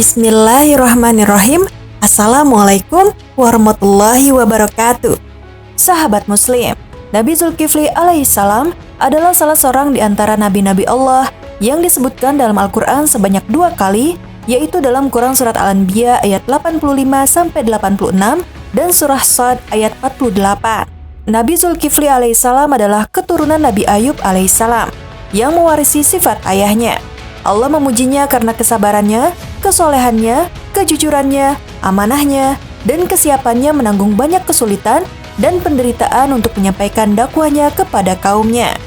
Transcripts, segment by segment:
Bismillahirrahmanirrahim. Assalamualaikum warahmatullahi wabarakatuh. Sahabat muslim, Nabi Zulkifli alaihissalam adalah salah seorang di antara nabi-nabi Allah yang disebutkan dalam Al-Quran sebanyak 2 kali, yaitu dalam Quran Surat Al-Anbiya ayat 85-86 dan Surah Shad ayat 48. Nabi Zulkifli alaihissalam adalah keturunan Nabi Ayub alaihissalam yang mewarisi sifat ayahnya. Allah memujinya karena kesabarannya, kesolehannya, kejujurannya, amanahnya, dan kesiapannya menanggung banyak kesulitan dan penderitaan untuk menyampaikan dakwahnya kepada kaumnya.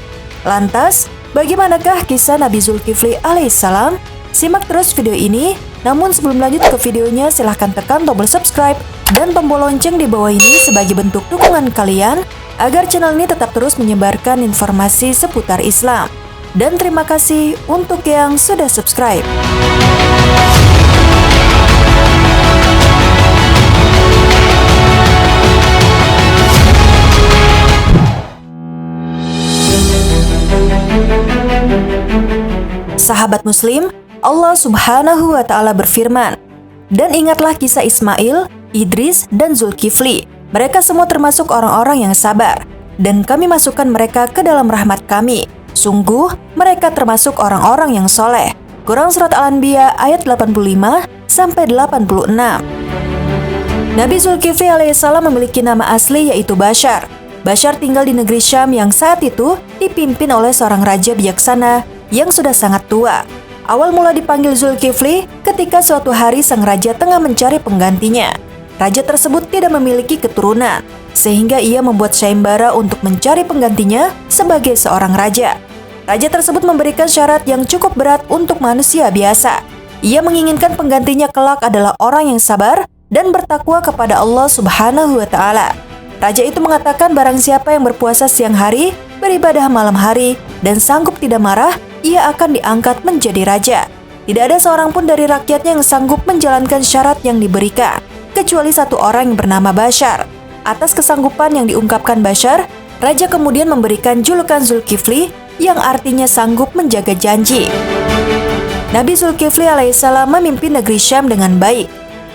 Lantas, bagaimanakah kisah Nabi Zulkifli alaihissalam? Simak terus video ini, namun sebelum lanjut ke videonya silahkan tekan tombol subscribe dan tombol lonceng di bawah ini sebagai bentuk dukungan kalian agar channel ini tetap terus menyebarkan informasi seputar Islam. Dan terima kasih untuk yang sudah subscribe. Sahabat muslim, Allah Subhanahu wa Ta'ala berfirman, "Dan ingatlah kisah Ismail, Idris, dan Zulkifli. Mereka semua termasuk orang-orang yang sabar, dan kami masukkan mereka ke dalam rahmat kami. Sungguh, mereka termasuk orang-orang yang soleh." Quran Surat Al-Anbiya ayat 85-86. Nabi Zulkifli alaihissalam memiliki nama asli yaitu Bashar. Bashar tinggal di negeri Syam yang saat itu dipimpin oleh seorang raja bijaksana yang sudah sangat tua. Awal mula dipanggil Zulkifli ketika suatu hari sang raja tengah mencari penggantinya. Raja tersebut tidak memiliki keturunan, sehingga ia membuat sayembara untuk mencari penggantinya sebagai seorang raja. Raja tersebut memberikan syarat yang cukup berat untuk manusia biasa. Ia menginginkan penggantinya kelak adalah orang yang sabar dan bertakwa kepada Allah Subhanahu wa Ta'ala. Raja itu mengatakan barang siapa yang berpuasa siang hari, beribadah malam hari, dan sanggup tidak marah, ia akan diangkat menjadi raja. Tidak ada seorang pun dari rakyatnya yang sanggup menjalankan syarat yang diberikan, kecuali satu orang yang bernama Bashar. Atas kesanggupan yang diungkapkan Bashar, raja kemudian memberikan julukan Zulkifli yang artinya sanggup menjaga janji. Nabi Zulkifli alaihissalam memimpin negeri Syam dengan baik.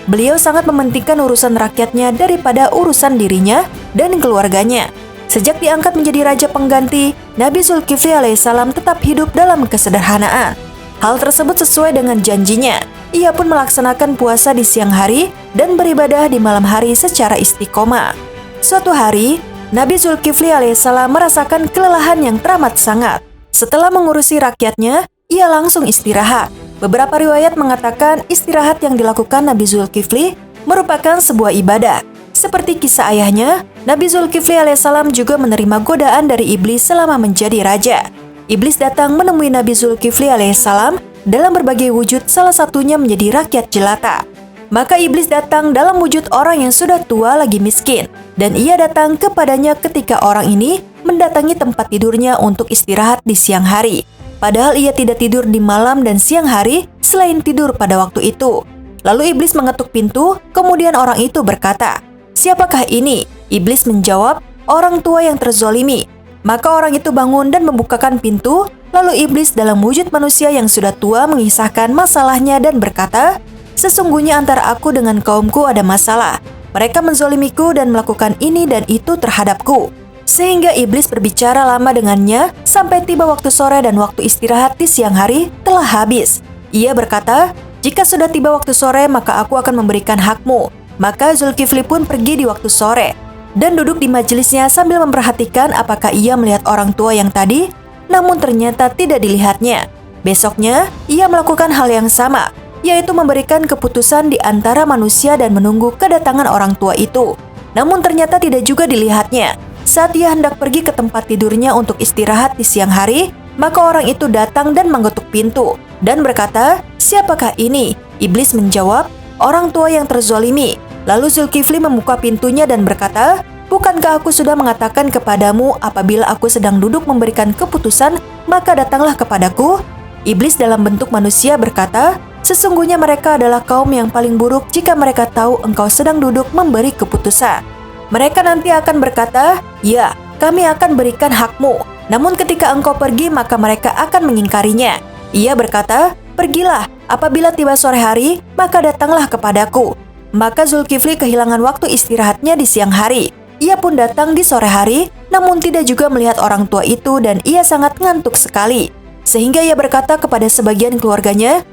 Beliau sangat mementingkan urusan rakyatnya daripada urusan dirinya dan keluarganya. Sejak diangkat menjadi raja pengganti, Nabi Zulkifli alaihissalam tetap hidup dalam kesederhanaan. Hal tersebut sesuai dengan janjinya. Ia pun melaksanakan puasa di siang hari dan beribadah di malam hari secara istiqomah. Suatu hari, Nabi Zulkifli alaihissalam merasakan kelelahan yang teramat sangat. Setelah mengurusi rakyatnya, ia langsung istirahat. Beberapa riwayat mengatakan istirahat yang dilakukan Nabi Zulkifli merupakan sebuah ibadah. Seperti kisah ayahnya, Nabi Zulkifli alaihissalam juga menerima godaan dari iblis selama menjadi raja. Iblis datang menemui Nabi Zulkifli alaihissalam dalam berbagai wujud, salah satunya menjadi rakyat jelata. Maka iblis datang dalam wujud orang yang sudah tua lagi miskin, dan ia datang kepadanya ketika orang ini mendatangi tempat tidurnya untuk istirahat di siang hari. Padahal ia tidak tidur di malam dan siang hari selain tidur pada waktu itu. Lalu iblis mengetuk pintu, kemudian orang itu berkata, "Siapakah ini?" Iblis menjawab, "Orang tua yang terzolimi." Maka orang itu bangun dan membukakan pintu, lalu iblis dalam wujud manusia yang sudah tua mengisahkan masalahnya dan berkata, "Sesungguhnya antara aku dengan kaumku ada masalah. Mereka menzolimiku dan melakukan ini dan itu terhadapku." Sehingga iblis berbicara lama dengannya sampai tiba waktu sore dan waktu istirahat di siang hari telah habis. Ia berkata, "Jika sudah tiba waktu sore maka aku akan memberikan hakmu." Maka Zulkifli pun pergi di waktu sore dan duduk di majelisnya sambil memperhatikan apakah ia melihat orang tua yang tadi, namun ternyata tidak dilihatnya. Besoknya, ia melakukan hal yang sama, yaitu memberikan keputusan di antara manusia dan menunggu kedatangan orang tua itu. Namun ternyata tidak juga dilihatnya. Saat ia hendak pergi ke tempat tidurnya untuk istirahat di siang hari, maka orang itu datang dan mengetuk pintu dan berkata, "Siapakah ini?" Iblis menjawab, "Orang tua yang terzolimi." Lalu Zulkifli membuka pintunya dan berkata, "Bukankah aku sudah mengatakan kepadamu apabila aku sedang duduk memberikan keputusan, maka datanglah kepadaku?" Iblis dalam bentuk manusia berkata, "Sesungguhnya mereka adalah kaum yang paling buruk jika mereka tahu engkau sedang duduk memberi keputusan. Mereka nanti akan berkata, 'Ya, kami akan berikan hakmu.' Namun ketika engkau pergi maka mereka akan mengingkarinya." Ia berkata, "Pergilah, Apabila tiba sore hari, maka datanglah kepadaku. Maka Zulkifli kehilangan waktu istirahatnya di siang hari. Ia pun datang di sore hari, namun tidak juga melihat orang tua itu dan ia sangat ngantuk sekali. Sehingga ia berkata kepada sebagian keluarganya,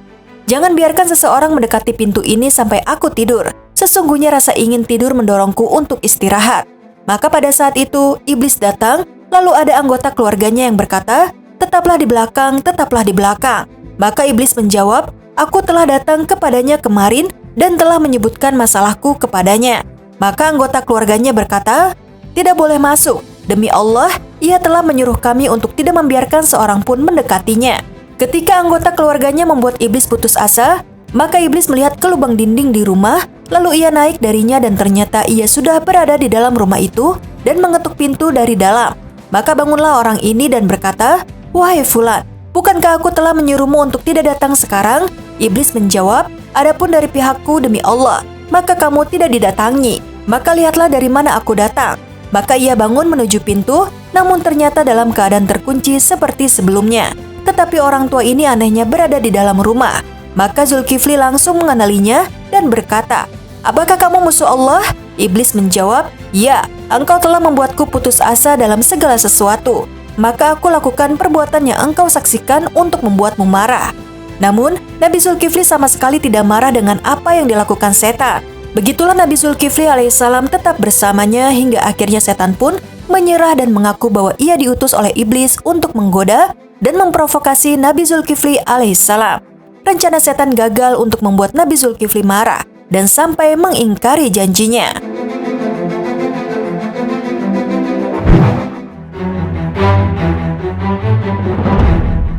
"Jangan biarkan seseorang mendekati pintu ini sampai aku tidur. Sesungguhnya rasa ingin tidur mendorongku untuk istirahat." Maka pada saat itu, iblis datang, lalu ada anggota keluarganya yang berkata, "Tetaplah di belakang, tetaplah di belakang." Maka iblis menjawab, "Aku telah datang kepadanya kemarin dan telah menyebutkan masalahku kepadanya." Maka anggota keluarganya berkata, "Tidak boleh masuk. Demi Allah, ia telah menyuruh kami untuk tidak membiarkan seorang pun mendekatinya." Ketika anggota keluarganya membuat iblis putus asa, maka iblis melihat ke lubang dinding di rumah, lalu ia naik darinya dan ternyata ia sudah berada di dalam rumah itu dan mengetuk pintu dari dalam. Maka bangunlah orang ini dan berkata, "Wahai Fulan, bukankah aku telah menyuruhmu untuk tidak datang sekarang?" Iblis menjawab, "Adapun dari pihakku demi Allah, maka kamu tidak didatangi. Maka lihatlah dari mana aku datang." Maka ia bangun menuju pintu, namun ternyata dalam keadaan terkunci seperti sebelumnya. Tetapi orang tua ini anehnya berada di dalam rumah. Maka Zulkifli langsung mengenalinya dan berkata, "Apakah kamu musuh Allah?" Iblis menjawab, "Ya, engkau telah membuatku putus asa dalam segala sesuatu. Maka aku lakukan perbuatan yang engkau saksikan untuk membuatmu marah." Namun, Nabi Zulkifli sama sekali tidak marah dengan apa yang dilakukan setan. Begitulah Nabi Zulkifli alaihissalam tetap bersamanya hingga akhirnya setan pun menyerah dan mengaku bahwa ia diutus oleh iblis untuk menggoda dan memprovokasi Nabi Zulkifli alaihissalam. Rencana setan gagal untuk membuat Nabi Zulkifli marah dan sampai mengingkari janjinya.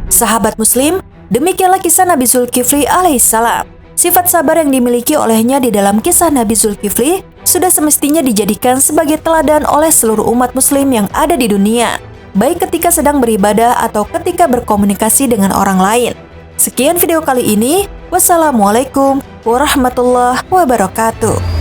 Sahabat Muslim, demikianlah kisah Nabi Zulkifli alaihissalam. Sifat sabar yang dimiliki olehnya di dalam kisah Nabi Zulkifli sudah semestinya dijadikan sebagai teladan oleh seluruh umat muslim yang ada di dunia, baik ketika sedang beribadah atau ketika berkomunikasi dengan orang lain. Sekian video kali ini. Wassalamualaikum warahmatullahi wabarakatuh.